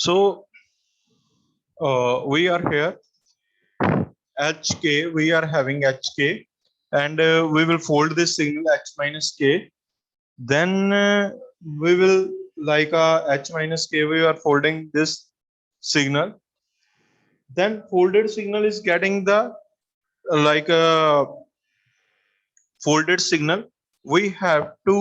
So we are here hk, we are having hk, and we will fold this signal h minus k. Then we will like h minus k, we are folding this signal. Then folded signal is getting the like folded signal. We have to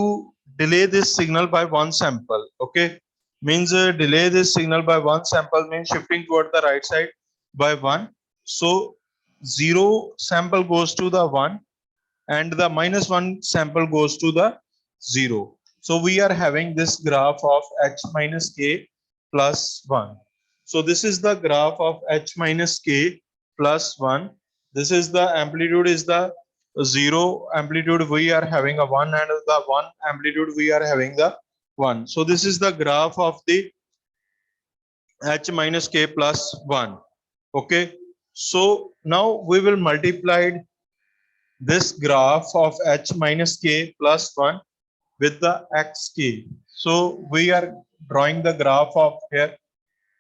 delay this signal by one sample. Okay, means delay this signal by one sample means shifting toward the right side by one. So 0 sample goes to the 1 and the minus 1 sample goes to the 0. So we are having this graph of h minus k plus 1. So this is the graph of h minus k plus 1. This is the amplitude is the 0 amplitude, we are having a 1, and the 1 amplitude we are having the 1. So this is the graph of the h minus k plus 1. Okay, so now we will multiply this graph of h minus k plus 1 with the xk. So we are drawing the graph of here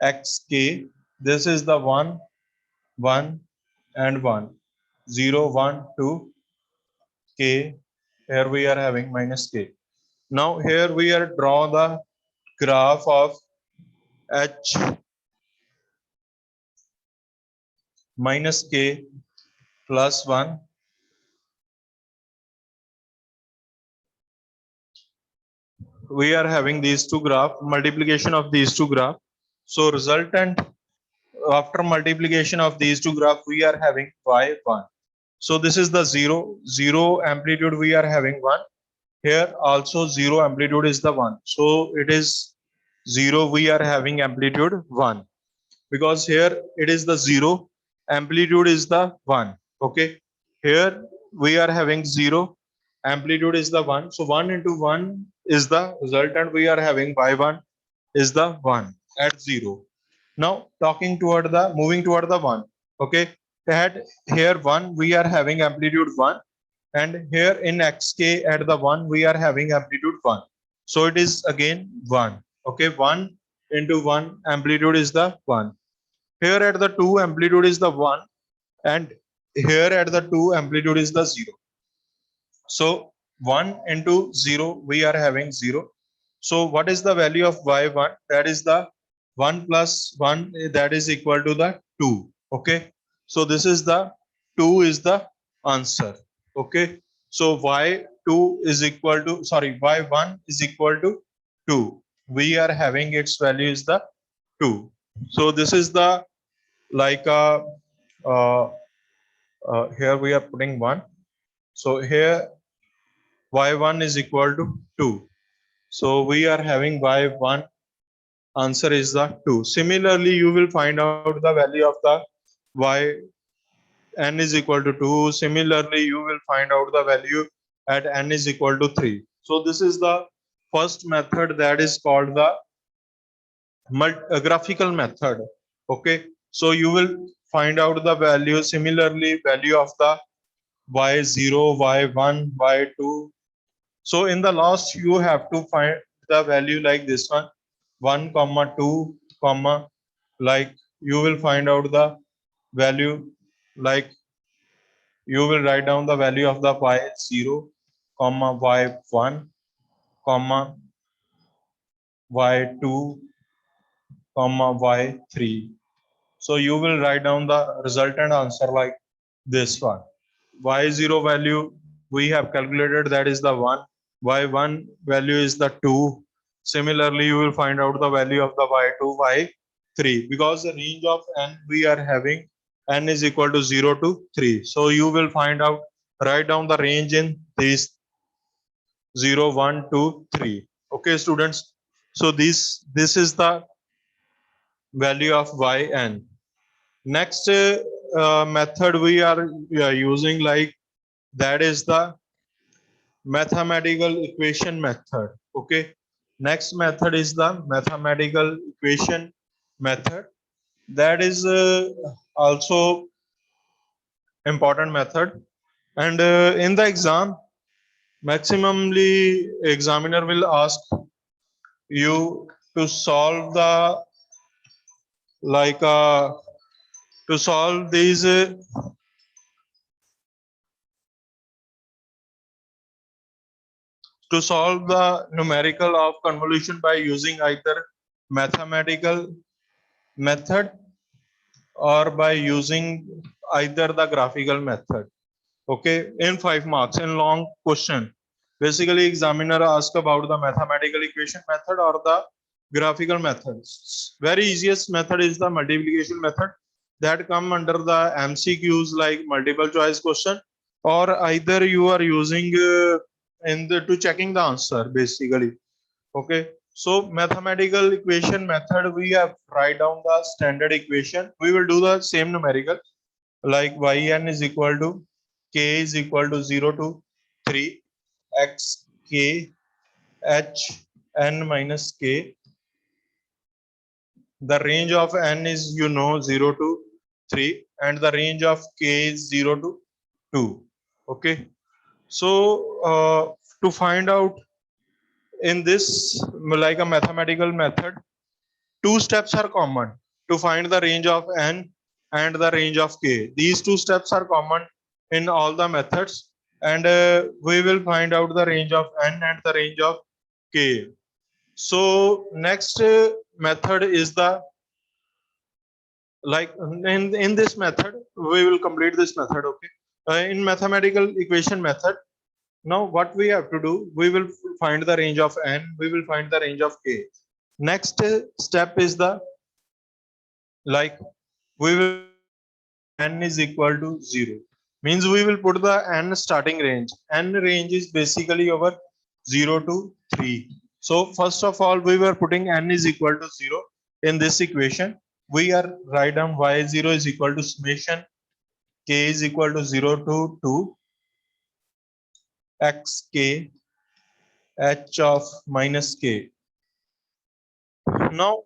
xk. This is the 1 1 and 1 0 1 2 k. Here we are having minus k. Now here we are draw the graph of h minus k plus 1. We are having these two graph, multiplication of these two graph. So resultant after multiplication of these two graph we are having y1. So this is the 0 0 amplitude, we are having 1. Here also 0 amplitude is the 1. So it is 0, we are having amplitude 1, because here it is the 0 amplitude is the 1. Okay, here we are having 0 amplitude is the 1. So 1 into 1 is the resultant, we are having y1 is the 1 at 0. Now talking toward the moving toward the 1. Okay, at here 1 we are having amplitude 1, and here in xk at the 1 we are having amplitude 1. So it is again 1. Okay, 1 into 1 amplitude is the 1. Here at the 2 amplitude is the 1, and here at the 2 amplitude is the 0. So 1 into 0 we are having 0. So what is the value of y1? That is the 1 plus 1, that is equal to the 2. Okay, so this is the 2 is the answer. Okay, so y2 is equal to, sorry, y1 is equal to 2. We are having its value is the 2. So this is the like uh, here we are putting 1. So here y1 is equal to 2. So we are having y1 answer is the 2. Similarly, you will find out the value of the y n is equal to 2. Similarly, you will find out the value at n is equal to 3. So this is the first method, that is called the graphical method. Okay, so you will find out the value, similarly value of the y0, y1, y2. So in the last you have to find the value like this one, 1 comma 2 comma, like you will find out the value, like you will write down the value of the y0 comma y1 comma y2 comma y3. So you will write down the resultant answer like this one. Y0 value we have calculated, that is the 1. Y1 value is the 2. Similarly, you will find out the value of the y2, y3, because the range of n we are having, n is equal to 0 to 3. So you will find out, write down the range in these 0, 1, 2, 3. Okay, students. So this is the value of yn. Next method we are using, like, that is the mathematical equation method. Okay, next method is the mathematical equation method. That is also important method, and in the exam maximally examiner will ask you to solve the like to solve these to solve the numerical of convolution by using either mathematical method or by using either the graphical method. Okay, in 5 marks in long question, basically examiner ask about the mathematical equation method or the graphical methods. Very easiest method is the multiplication method that come under the MCQs like multiple choice question, or either you are using in the to checking the answer basically. Okay, so mathematical equation method, we have write down the standard equation. We will do the same numerical like yn is equal to k is equal to 0 to 3 x k h n minus k. The range of n is 0 to 3 and the range of k is 0 to 2. Okay, so to find out in this like a mathematical method, two steps are common to find the range of n and the range of k. These two steps are common in all the methods, and we will find out the range of n and the range of k. So next method is the like in this method we will complete this method. Okay, in mathematical equation method, now what we have to do, we will find the range of n, we will find the range of k. Next step is the like we will n is equal to 0, means we will put the n starting range. N range is basically over 0 to 3. So first of all we were putting n is equal to 0 in this equation. We are write down y0 is equal to summation k is equal to 0 to 2 x k h of minus k. Now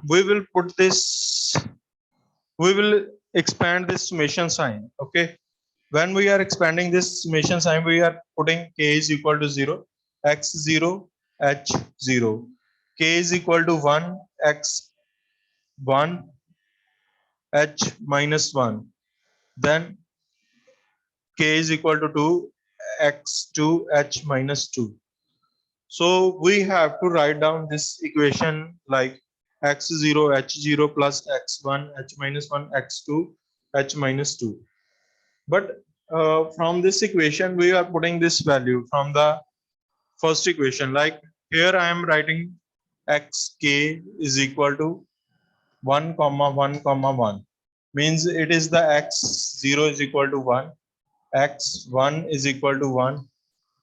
we will put this, we will expand this summation sign. Okay, when we are expanding this summation sign, we are putting k is equal to 0 x0 h0, k is equal to 1 x 1 h minus 1, then k is equal to 2 x2 h minus 2. So we have to write down this equation like x0 h0 plus x1 h minus 1 x2 h minus 2. But from this equation we are putting this value from the first equation. Like here I am writing xk is equal to 1 comma 1 comma 1, means it is the x0 is equal to 1, x1 is equal to 1,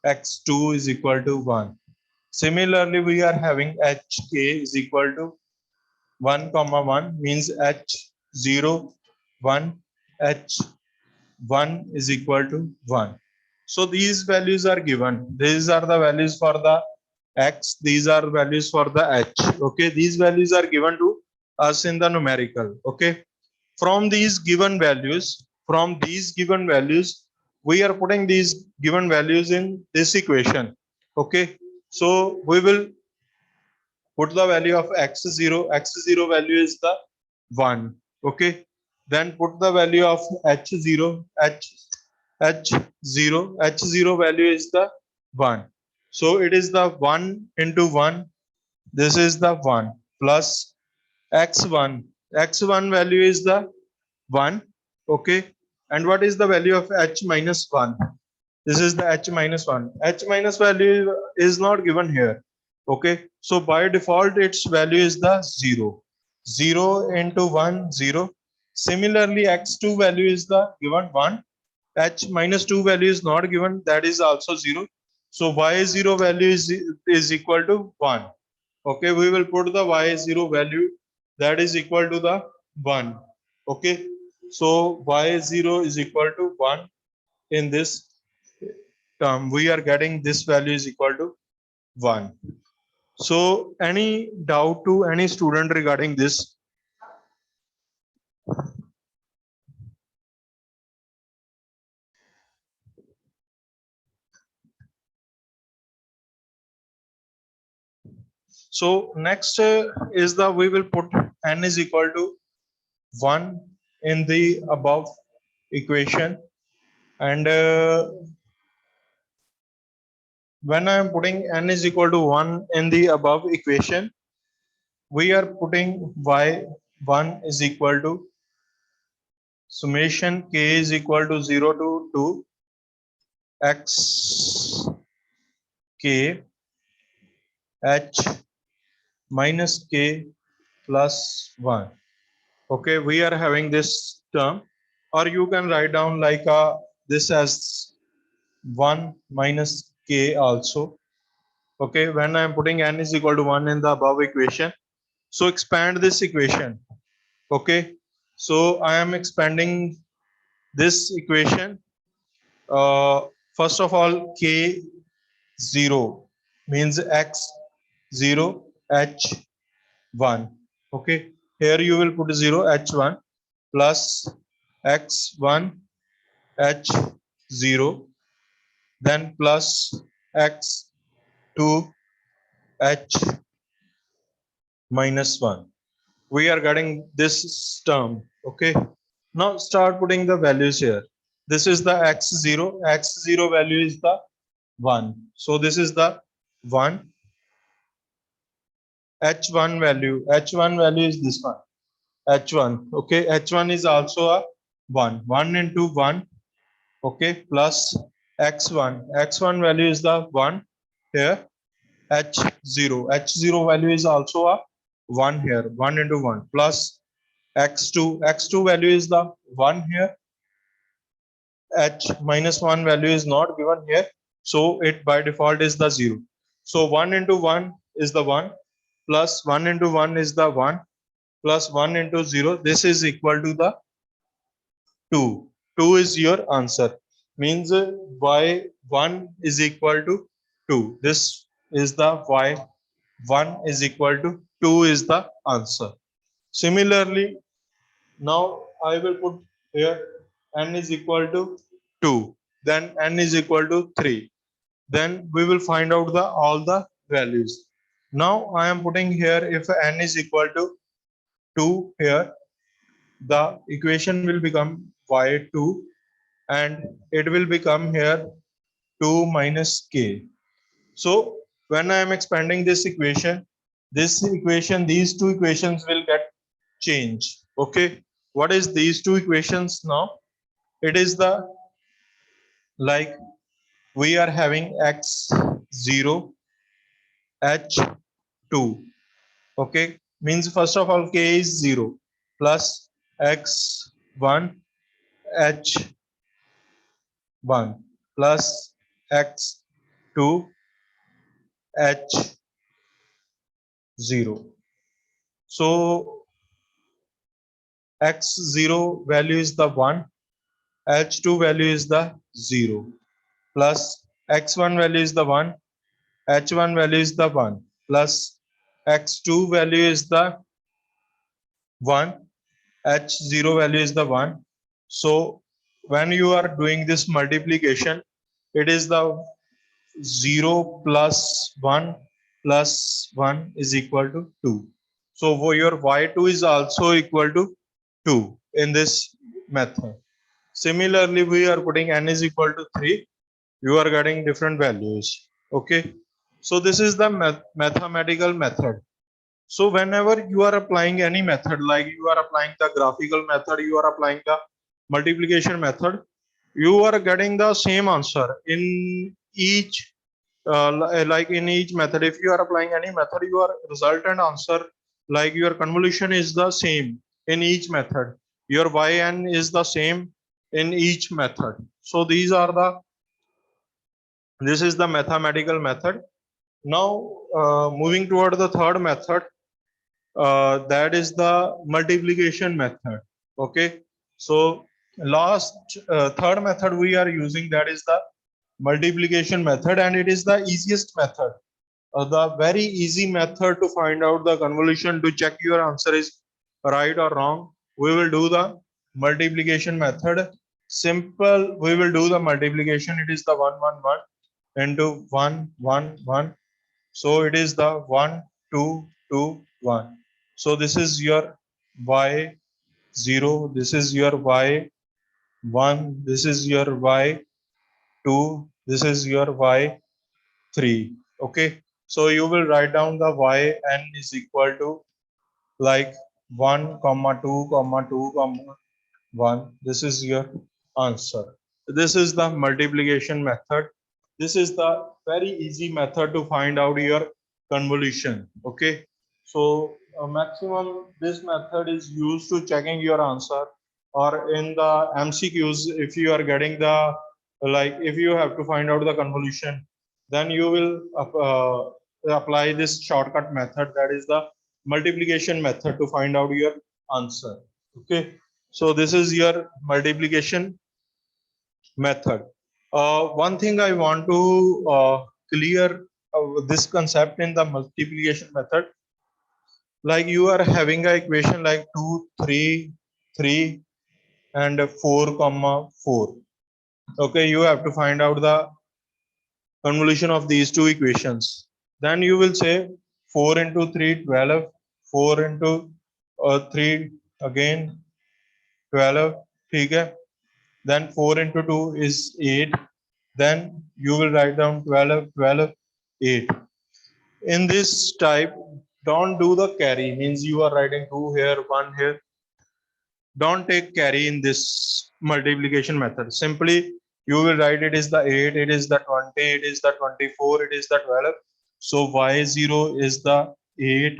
x2 is equal to 1. Similarly we are having hk is equal to 1 comma 1, means h0 1 h1 is equal to 1. So these values are given. These are the values for the x. These are values for the h. Okay, these values are given to us in the numerical. Okay, from these given values, we are putting these given values in this equation. Okay, so we will put the value of x0. X0 value is the 1. Okay, then put the value of h0. H0 value is the 1. So it is the 1 into 1. This is the 1 plus x1. X1 value is the 1. Okay, and what is the value of h minus 1? This is the h minus 1. H minus value is not given here. Okay, so by default its value is the 0. 0 into 1 0. Similarly x2 value is the given 1. H minus 2 value is not given, that is also 0. So y0 value is equal to 1. Okay, we will put the y0 value, that is equal to the 1. Okay, so y0 is equal to 1 in this term. We are getting this value is equal to 1. So any doubt to any student regarding this? So next is the, we will put n is equal to 1 in the above equation, and when I am putting n is equal to 1 in the above equation, we are putting y1 is equal to summation k is equal to 0 to 2 x k h minus k plus 1. Okay, we are having this term, or you can write down like this as 1 minus k also. Okay, when I am putting n is equal to 1 in the above equation, so expand this equation. Okay, so I am expanding this equation. First of all, k 0 means x 0 h 1. Okay, here you will put 0 h1 plus x1 h0, then plus x2 h minus 1. We are getting this term. Okay, now start putting the values here. This is the x0 value is the 1, so this is the 1. H1 value is this one, h1. Okay, h1 is also a 1 into 1. Okay, plus x1 value is the 1 here. h0 value is also a 1 here, 1 into 1, plus x2 value is the 1 here. H minus 1 value is not given here, so it by default is the 0. So 1 into 1 is the 1, plus 1 into 1 is the 1, plus 1 into 0, this is equal to the 2. 2 is your answer. Means y1 is equal to 2. This is the y1 is equal to 2 is the answer. Similarly, now I will put here n is equal to 2. Then n is equal to 3. Then we will find out the all the values. Now I am putting here, if n is equal to 2 here, the equation will become y2, and it will become here 2 minus k. So when I am expanding this equation, these two equations will get changed. Okay, what is these two equations now? It is the, like, we are having x0 h2. Okay, means first of all k is 0, plus x1 h1 plus x2 h0. So x0 value is the 1, h2 value is the 0, plus x1 value is the 1, h1 value is the 1, plus x2 value is the 1, h0 value is the 1. So when you are doing this multiplication, it is the 0 plus 1 plus 1 is equal to 2. So for your y2 is also equal to 2 in this method. Similarly, we are putting n is equal to 3. You are getting different values. Okay. So this is the mathematical method. So whenever you are applying any method, like you are applying the graphical method, you are applying the multiplication method, you are getting the same answer in each, like in each method. If you are applying any method, your resultant answer, like your convolution is the same in each method. Your yn is the same in each method. So this is the mathematical method. Now moving toward the third method, that is the multiplication method. Okay, so last third method we are using, that is the multiplication method, and it is the easiest method, the very easy method to find out the convolution, to check your answer is right or wrong. We will do the multiplication method. Simple, we will do the multiplication. It is the 1 1 1 into 1 1 1. So it is the 1 2 2 1. So this is your y 0, this is your y1, this is your y2, this is your y3. Okay, so you will write down the yn is equal to like 1 comma 2 comma 2 comma 1. This is your answer. This is the multiplication method. This is the very easy method to find out your convolution. Okay, so maximum this method is used to checking your answer, or in the MCQs if you are getting the, like if you have to find out the convolution, then you will apply this shortcut method, that is the multiplication method, to find out your answer. Okay, so this is your multiplication method. One thing I want to clear this concept in the multiplication method, like you are having a equation like 2 3 3 and 4 comma 4. Okay, you have to find out the convolution of these two equations. Then you will say 4 into 3 12, 4 into 3 again 12. Okay, then 4 into 2 is 8, then you will write down 12 12 8. In this type, don't do the carry, means you are writing 2 here 1 here. Don't take carry in this multiplication method. Simply you will write it is the 8, it is the 20, it is the 24, it is the 12. So y0 is the 8,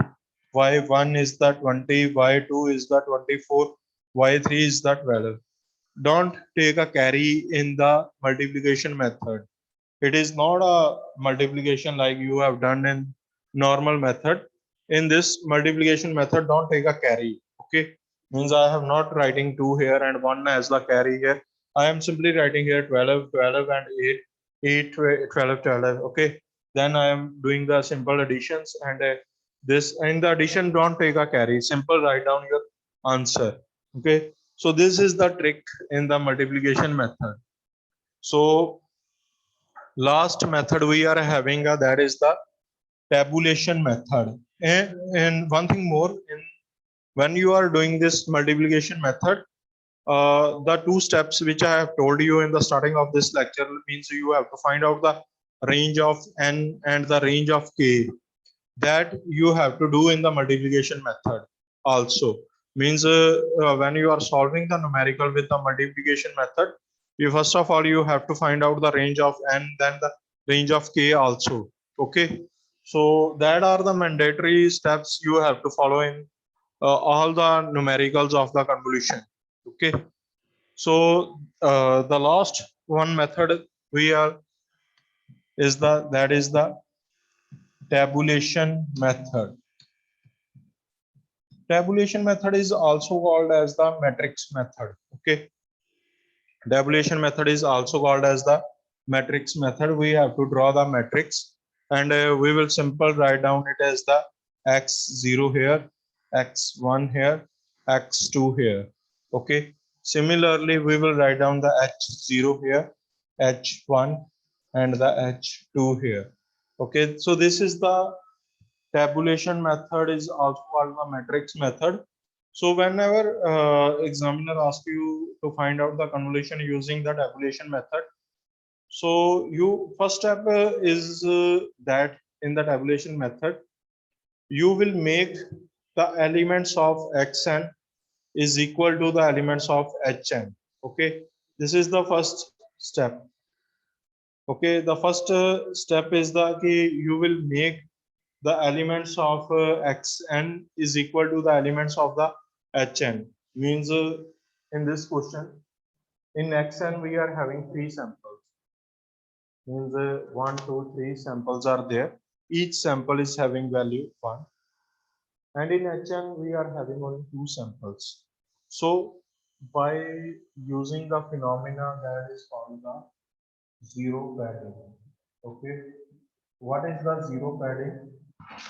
y1 is the 20, y2 is the 24, y3 is the 12. Don't take a carry in the multiplication method. It is not a multiplication like you have done in normal method. In this multiplication method, don't take a carry. Okay, means I have not writing 2 here and 1 as the carry here. I am simply writing here 12 12 and 8 8 12 12. Okay, then I am doing the simple additions, and this in the addition don't take a carry, simple write down your answer. Okay, so this is the trick in the multiplication method. So last method we are having, that is the tabulation method. And one thing more, when you are doing this multiplication method, the two steps which I have told you in the starting of this lecture, means you have to find out the range of n and the range of k, that you have to do in the multiplication method also. Means when you are solving the numerical with the multiplication method, you first of all you have to find out the range of n, then the range of k also. Okay, so that are the mandatory steps you have to follow in all the numericals of the convolution. Okay, so the last one method we are is the, that is the tabulation method. Tabulation method is also called as the matrix method. Okay, tabulation method is also called as the matrix method. We have to draw the matrix, and we will simple write down it as the x0 here, x1 here, x2 here. Okay, similarly we will write down the h0 here, h1 and the h2 here. Okay, so this is the tabulation method, is also called the matrix method. So whenever examiner asks you to find out the convolution using the tabulation method, so you first step is that in the tabulation method you will make the elements of xn is equal to the elements of hn. Okay, this is the first step. Okay, the first step is that you will make the elements of xn is equal to the elements of the hn. Means in this question, in xn we are having 3 samples. Means 1 2 3 samples are there. Each sample is having value 1, and in hn we are having only 2 samples. So by using the phenomena that is called the zero padding. Okay, what is the zero padding?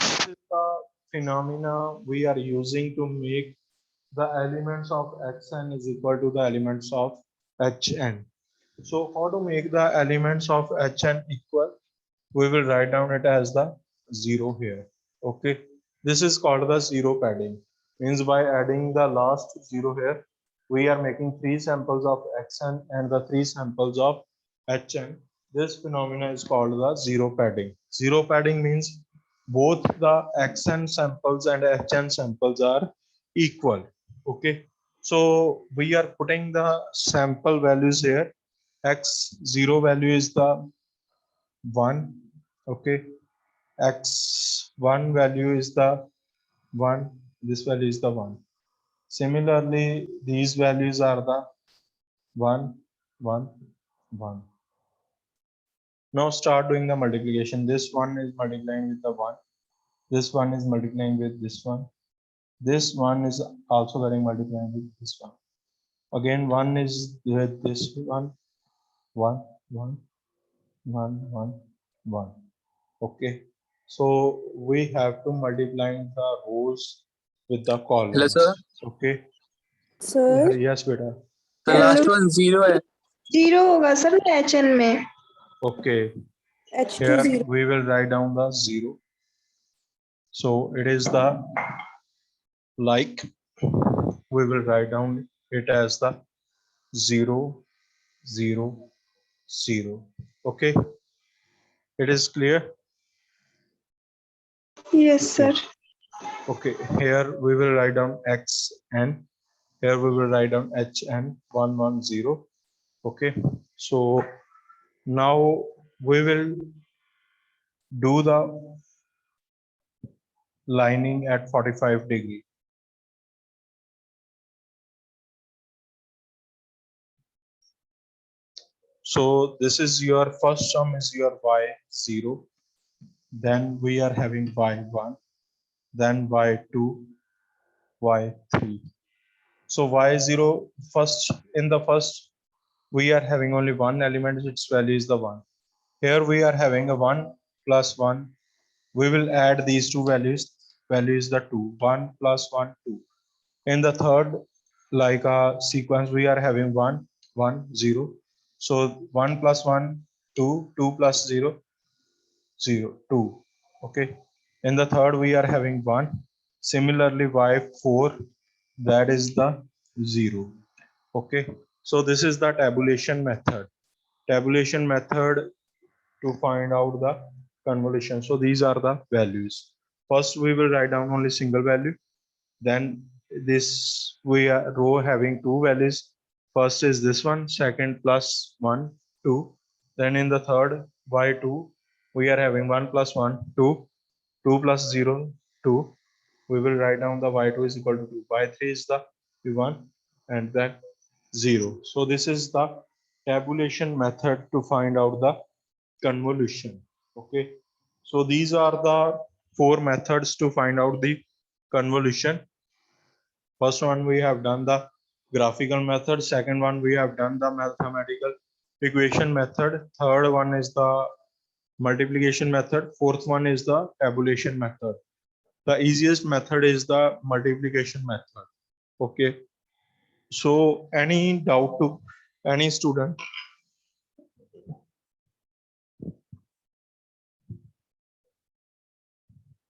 This is the phenomena we are using to make the elements of xn is equal to the elements of hn. So how to make the elements of hn equal? We will write down it as the zero here. Okay, this is called the zero padding. Means by adding the last zero here, we are making 3 samples of xn and the 3 samples of hn. This phenomena is called the zero padding. Zero padding means both the xn samples and hn samples are equal. Okay, so we are putting the sample values here. X0 value is the 1. Okay, x1 value is the 1. This value is the 1. Similarly, these values are the 1, 1, 1. Now start doing the multiplication. This one is multiplying with the 1. This one is multiplying with this one. This one is also getting multiplying with this one. Again, 1 is with this one. 1, 1, 1, 1, 1. Okay. So we have to multiply the rows with the Hello, columns. sir. Okay. Sir Yes, beta. The last one 0 है. Zero होगा sir HN में Okay. H2 Here zero. we will write down the 0. So it is the like, we will write down it as the 0, 0, 0. Okay. It is clear. Yes sir. Okay. Here we will write down xn. Here we will write down hn 110. Okay. So now we will do the lining at 45 degree. So this is your first term is your y0. Then we are having y1, then y2, y3. So y0 first, in the first we are having only one element, its value is the 1. Here we are having a 1 plus 1. We will add these two values. Value is the 2. 1 plus 1, 2. In the third, like a sequence, we are having 1, 1, 0. So 1 plus 1, 2, 2 plus 0, 0, 2. Okay. In the third, we are having 1. Similarly, y4, that is the 0. Okay. So this is the tabulation method. Tabulation method to find out the convolution. So these are the values. First, we will write down only single value. Then this we are row having two values. First is this one, second plus 1, 2. Then in the third y2, we are having 1 plus 1, 2, 2 plus 0, 2. We will write down the y2 is equal to 2. Y3 is the 1 and then 0. So this is the tabulation method to find out the convolution. Okay. So these are the 4 methods to find out the convolution. First one we have done the graphical method. Second one we have done the mathematical equation method. Third one is the multiplication method. Fourth one is the tabulation method. The easiest method is the multiplication method. Okay. So any doubt to any student?